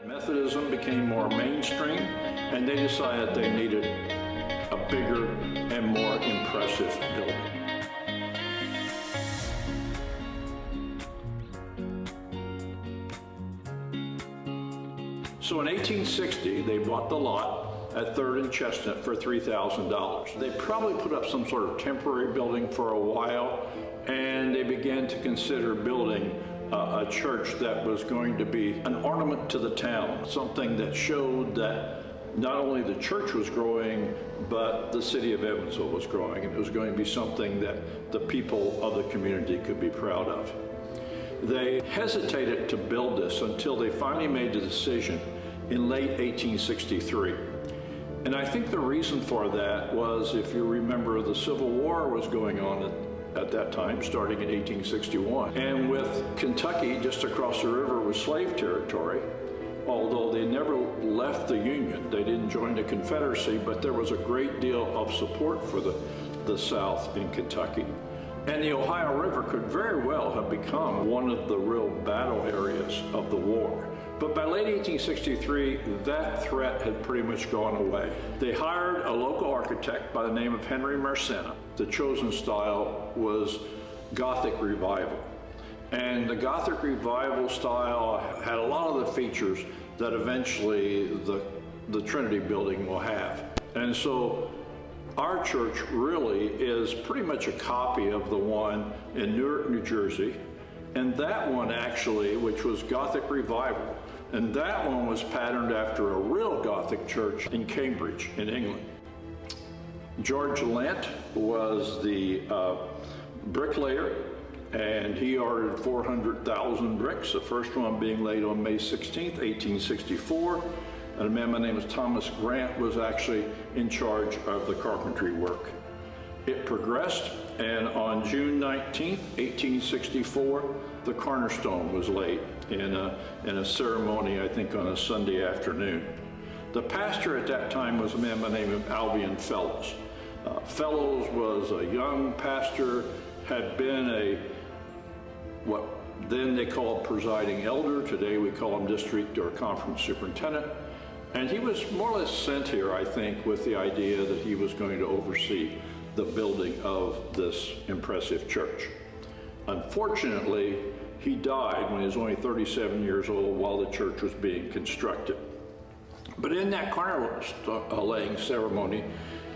Methodism became more mainstream, and they decided they needed a bigger and more impressive building. So in 1860, they bought the lot at 3rd and Chestnut for $3,000. They probably put up some sort of temporary building for a while, and they began to consider building a church that was going to be an ornament to the town, something that showed that not only the church was growing, but the city of Evansville was growing, and it was going to be something that the people of the community could be proud of. They hesitated to build this until they finally made the decision in late 1863. And I think the reason for that was, if you remember, the Civil War was going on at that time, starting in 1861. And with Kentucky just across the river was slave territory, although they never left the Union. They didn't join the Confederacy, but there was a great deal of support for the South in Kentucky. And the Ohio River could very well have become one of the real battle areas of the war. But by late 1863, that threat had pretty much gone away. They hired a local architect by the name of Henry Mersenne. The chosen style was Gothic Revival. And the Gothic Revival style had a lot of the features that eventually the Trinity building will have. And so our church really is pretty much a copy of the one in Newark, New Jersey. And that one actually, which was Gothic Revival, and that one was patterned after a real Gothic church in Cambridge, in England. George Lent was the bricklayer, and he ordered 400,000 bricks, the first one being laid on May 16th, 1864. And a man by the name of Thomas Grant was actually in charge of the carpentry work. It progressed, and on June 19th, 1864, the cornerstone was laid in a ceremony, I think on a Sunday afternoon. The pastor at that time was a man by the name of Albion Fellows. Fellows was a young pastor, had been what then they called presiding elder. Today we call him district or conference superintendent. And he was more or less sent here, I think, with the idea that he was going to oversee the building of this impressive church. Unfortunately, he died when he was only 37 years old while the church was being constructed. But in that corner-laying ceremony,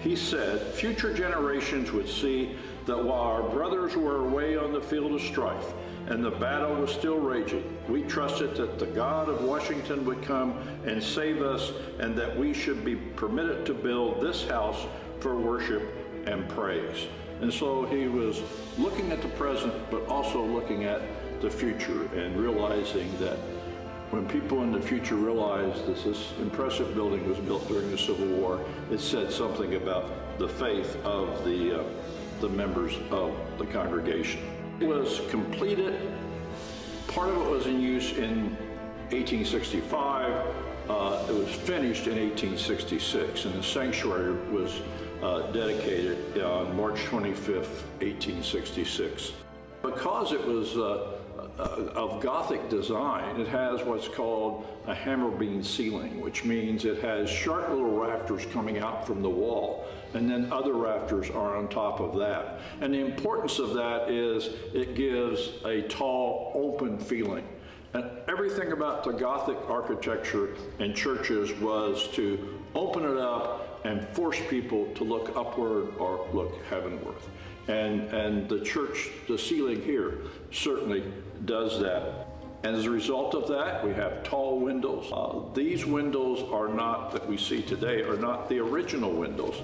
he said, future generations would see that while our brothers were away on the field of strife and the battle was still raging, we trusted that the God of Washington would come and save us, and that we should be permitted to build this house for worship and praise. And so he was looking at the present, but also looking at the future, and realizing that when people in the future realized that this impressive building was built during the Civil War, it said something about the faith of the members of the congregation. It was completed. Part of it was in use in 1865. It was finished in 1866, and the sanctuary was dedicated on March 25th, 1866. Because it was of Gothic design, it has what's called a hammer beam ceiling, which means it has sharp little rafters coming out from the wall, and then other rafters are on top of that. And the importance of that is it gives a tall, open feeling. And everything about the Gothic architecture in churches was to open it up and force people to look upward or look heavenward. And the church, the ceiling here, certainly does that. And as a result of that, we have tall windows. These windows are not, that we see today, are not the original windows.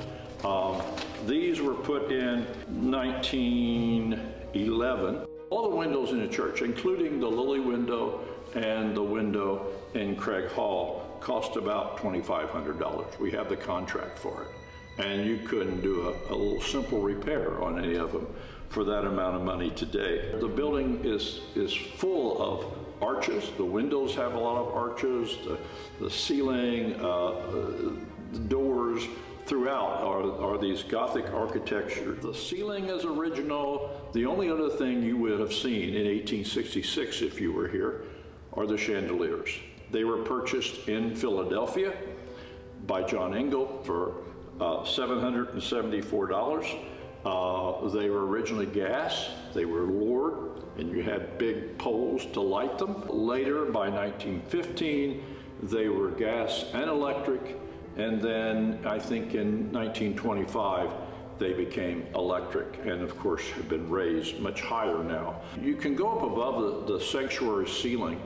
These were put in 1911. All the windows in the church, including the Lily window and the window in Craig Hall, cost about $2,500. We have the contract for it. And you couldn't do a little simple repair on any of them for that amount of money today. The building is full of arches. The windows have a lot of arches. The ceiling, the doors throughout are these Gothic architecture. The ceiling is original. The only other thing you would have seen in 1866 if you were here are the chandeliers. They were purchased in Philadelphia by John Engel for $774. They were originally gas. They were lured, and you had big poles to light them. Later, by 1915, they were gas and electric, and then I think in 1925, they became electric, and of course have been raised much higher now. You can go up above the sanctuary ceiling,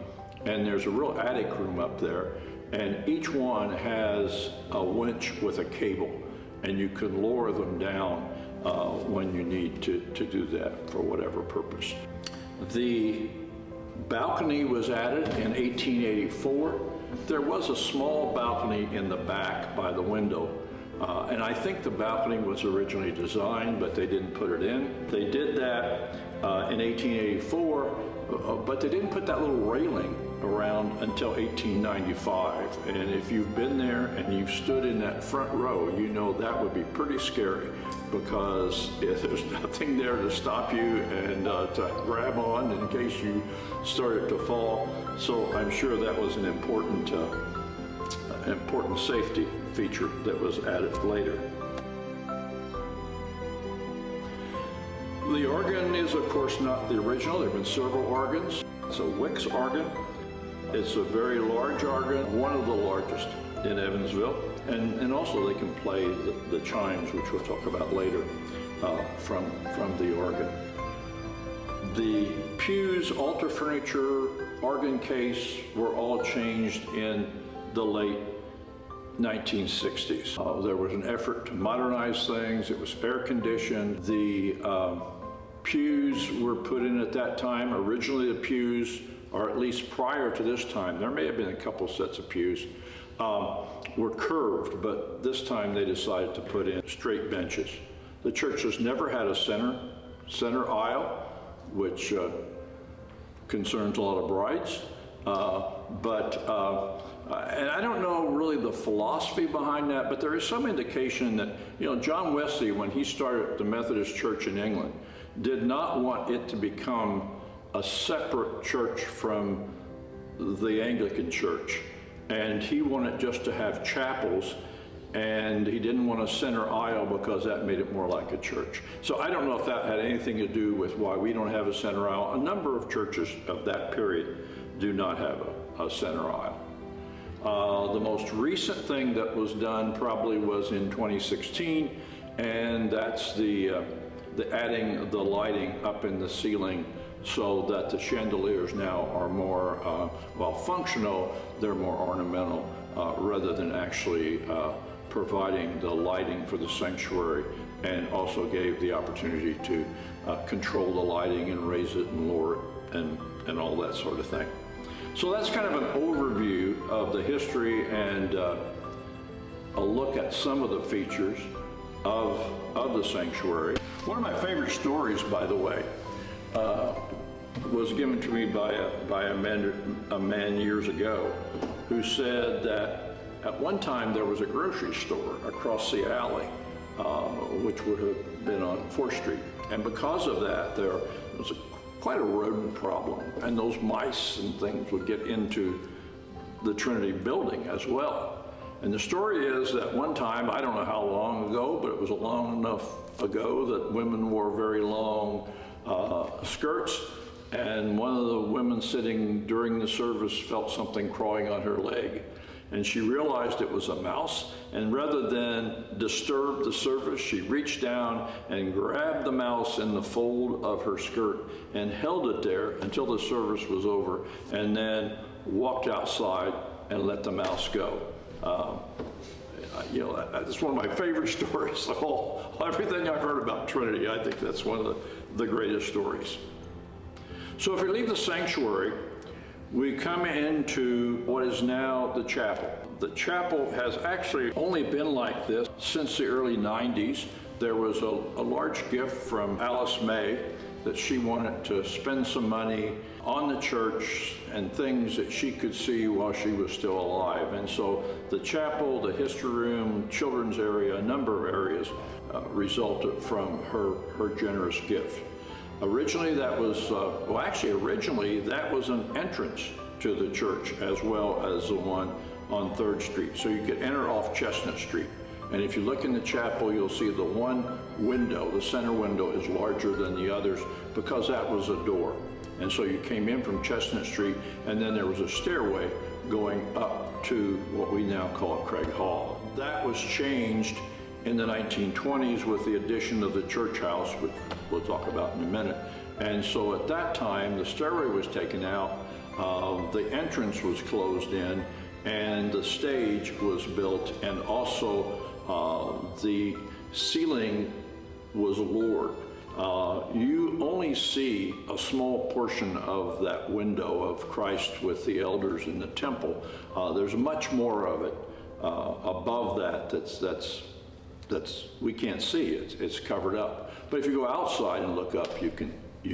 and there's a real attic room up there, and each one has a winch with a cable, and you can lower them down when you need to do that for whatever purpose. The balcony was added in 1884. There was a small balcony in the back by the window, and I think the balcony was originally designed, but they didn't put it in. They did that in 1884, but they didn't put that little railing around until 1895. And if you've been there and you've stood in that front row, you know that would be pretty scary, because there's nothing there to stop you and to grab on in case you started to fall. So I'm sure that was an important safety feature that was added later. The organ is, of course, not the original. There have been several organs. It's a Wicks organ. It's a very large organ, one of the largest in Evansville. And also they can play the chimes, which we'll talk about later, from the organ. The pews, altar furniture, organ case were all changed in the late 1960s. There was an effort to modernize things. It was air conditioned. The pews were put in at that time. Originally the pews, or at least prior to this time, there may have been a couple sets of pews, were curved, but this time they decided to put in straight benches. The church has never had a center aisle, which concerns a lot of brides. And I don't know really the philosophy behind that, but there is some indication that, John Wesley, when he started the Methodist Church in England, did not want it to become a separate church from the Anglican Church. And he wanted just to have chapels, and he didn't want a center aisle because that made it more like a church. So I don't know if that had anything to do with why we don't have a center aisle. A number of churches of that period do not have a center aisle. The most recent thing that was done probably was in 2016, and that's the adding the lighting up in the ceiling so that the chandeliers now are more, functional, they're more ornamental, rather than actually providing the lighting for the sanctuary, and also gave the opportunity to control the lighting and raise it and lower it and all that sort of thing. So that's kind of an overview of the history and a look at some of the features of the sanctuary. One of my favorite stories, by the way, was given to me by a man years ago, who said that at one time there was a grocery store across the alley, which would have been on 4th Street. And because of that, there was quite a rodent problem, and those mice and things would get into the Trinity building as well. And the story is that one time, I don't know how long ago, but it was long enough ago that women wore very long skirts, and one of the women sitting during the service felt something crawling on her leg. And she realized it was a mouse, and rather than disturb the service, she reached down and grabbed the mouse in the fold of her skirt and held it there until the service was over, and then walked outside and let the mouse go. That's one of my favorite stories of everything I've heard about Trinity. I think that's one of the greatest stories. So if we leave the sanctuary, we come into what is now the chapel. The chapel has actually only been like this since the early 90s. There was a large gift from Alice May that she wanted to spend some money on the church and things that she could see while she was still alive. And so the chapel, the history room, children's area, a number of areas resulted from her generous gift. Originally that was, originally that was an entrance to the church, as well as the one on 3rd Street. So you could enter off Chestnut Street. And if you look in the chapel, you'll see the one window, the center window, is larger than the others because that was a door. And so you came in from Chestnut Street, and then there was a stairway going up to what we now call Craig Hall. That was changed in the 1920s with the addition of the church house, which we'll talk about in a minute. And so at that time, the stairway was taken out, the entrance was closed in, and the stage was built, and also the ceiling was lowered. You only see a small portion of that window of Christ with the elders in the temple. There's much more of it above that that's we can't see. It's covered up. But if you go outside and look up, you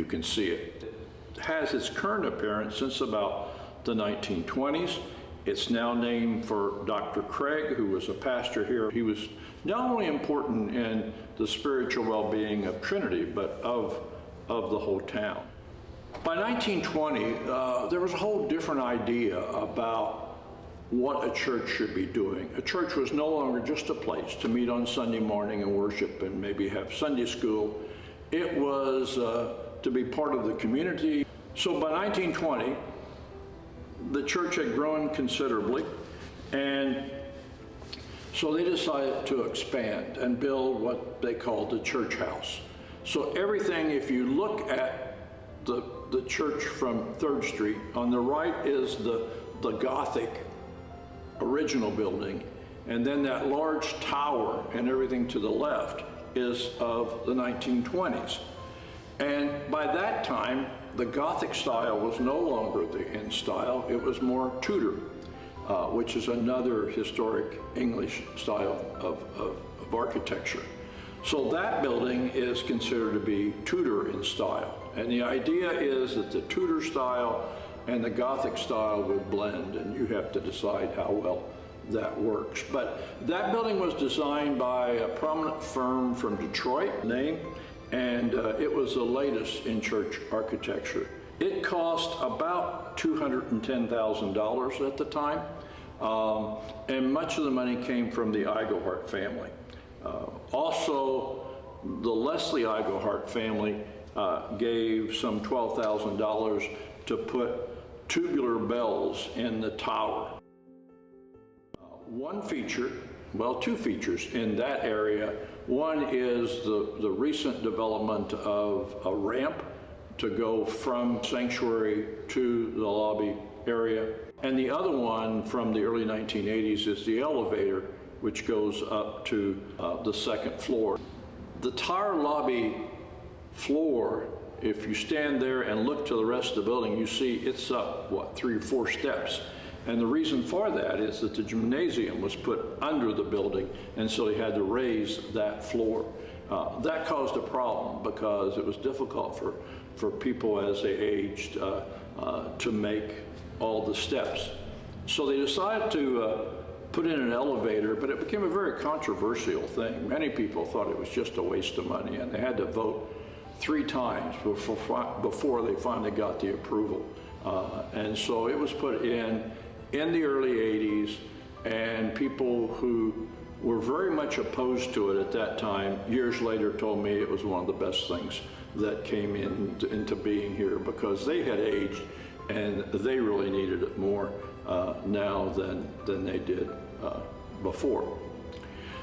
can see it. It has its current appearance since about the 1920s. It's now named for Dr. Craig, who was a pastor here. He was not only important in the spiritual well-being of Trinity, but of the whole town. By 1920, there was a whole different idea about what a church should be doing. A church was no longer just a place to meet on Sunday morning and worship and maybe have Sunday school. It was to be part of the community. So by 1920, the church had grown considerably, and so they decided to expand and build what they called the church house. So everything, if you look at the church from 3rd Street, on the right is the Gothic original building, and then that large tower and everything to the left is of the 1920s. And by that time, the Gothic style was no longer the in style, it was more Tudor, which is another historic English style of architecture. So that building is considered to be Tudor in style. And the idea is that the Tudor style and the Gothic style would blend, and you have to decide how well that works. But that building was designed by a prominent firm from Detroit, and it was the latest in church architecture. It cost about $210,000 at the time, and much of the money came from the Iglehart family. Also, the Leslie Iglehart family gave some $12,000 to put tubular bells in the tower. One feature, well, two features in that area. One is the recent development of a ramp to go from sanctuary to the lobby area. And the other one from the early 1980s is the elevator, which goes up to the 2nd floor. The tower lobby floor, if you stand there and look to the rest of the building, you see it's up, 3 or 4 steps. And the reason for that is that the gymnasium was put under the building, and so they had to raise that floor. That caused a problem because it was difficult for people as they aged to make all the steps. So they decided to put in an elevator, but it became a very controversial thing. Many people thought it was just a waste of money, and they had to vote 3 times before they finally got the approval. And so it was put in the early 80s, and people who were very much opposed to it at that time, years later told me it was one of the best things that came into being here, because they had aged and they really needed it more now than they did before.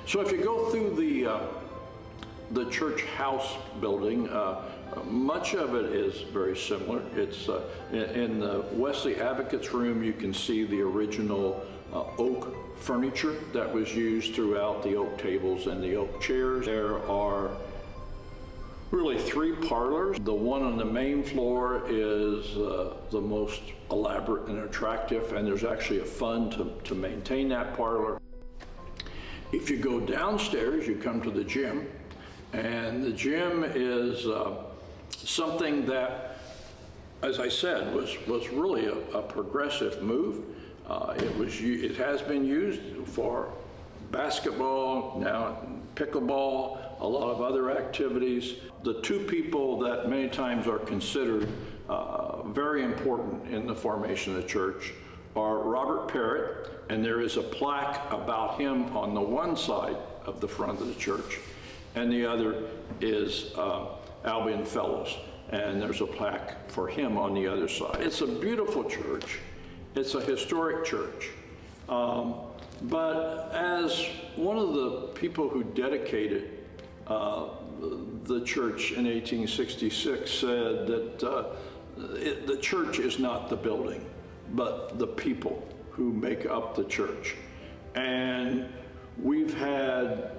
So if you go through the church house building, much of it is very similar. It's in the Wesley Advocates Room, you can see the original oak furniture that was used throughout, the oak tables and the oak chairs. There are really 3 parlors. The one on the main floor is the most elaborate and attractive, and there's actually a fund to maintain that parlor. If you go downstairs, you come to the gym, and the gym is something that, as I said, was really a progressive move. It has been used for basketball, now pickleball, a lot of other activities. The 2 people that many times are considered very important in the formation of the church are Robert Parrott, and there is a plaque about him on the one side of the front of the church, and the other is Albion Fellows, and there's a plaque for him on the other side. It's a beautiful church. It's a historic church. But as one of the people who dedicated the church in 1866 said that the church is not the building, but the people who make up the church. And we've had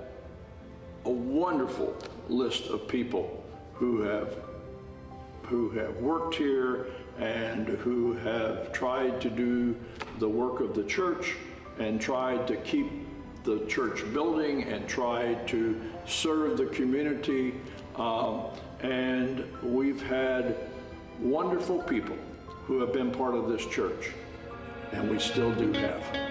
a wonderful list of people who have worked here and who have tried to do the work of the church and tried to keep the church building and tried to serve the community. And we've had wonderful people who have been part of this church, and we still do have.